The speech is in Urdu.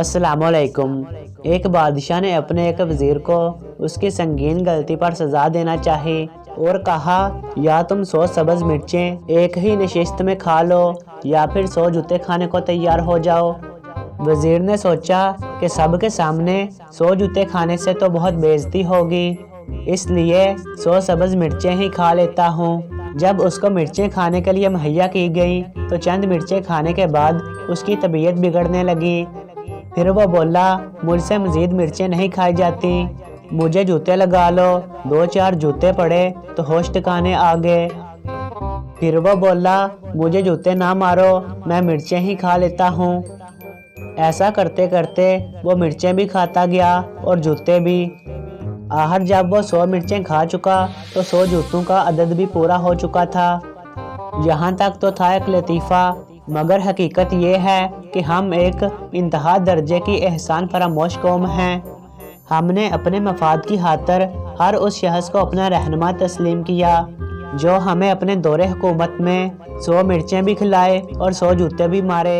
السلام علیکم۔ ایک بادشاہ نے اپنے ایک وزیر کو اس کی سنگین غلطی پر سزا دینا چاہی اور کہا یا تم 100 سبز مرچیں ایک ہی نشست میں کھا لو یا پھر 100 جوتے کھانے کو تیار ہو جاؤ۔ وزیر نے سوچا کہ سب کے سامنے 100 جوتے کھانے سے تو بہت بے عزتی ہوگی، اس لیے 100 سبز مرچیں ہی کھا لیتا ہوں۔ جب اس کو مرچیں کھانے کے لیے مہیا کی گئی تو چند مرچیں کھانے کے بعد اس کی طبیعت بگڑنے لگی۔ پھر وہ بولا مجھ سے مزید مرچیں نہیں کھائی جاتی، مجھے جوتے لگا لو۔ 2-4 جوتے پڑے تو ہوش ٹھکانے آ گئے۔ پھر وہ بولا مجھے جوتے نہ مارو، میں مرچیں ہی کھا لیتا ہوں۔ ایسا کرتے کرتے وہ مرچیں بھی کھاتا گیا اور جوتے بھی۔ آخر جب وہ 100 مرچیں کھا چکا تو 100 جوتوں کا عدد بھی پورا ہو چکا تھا۔ یہاں تک تو تھا ایک لطیفہ، مگر حقیقت یہ ہے کہ ہم ایک انتہا درجے کی احسان فراموش قوم ہیں۔ ہم نے اپنے مفاد کی خاطر ہر اس شخص کو اپنا رہنما تسلیم کیا جو ہمیں اپنے دور حکومت میں 100 مرچیں بھی کھلائے اور 100 جوتے بھی مارے۔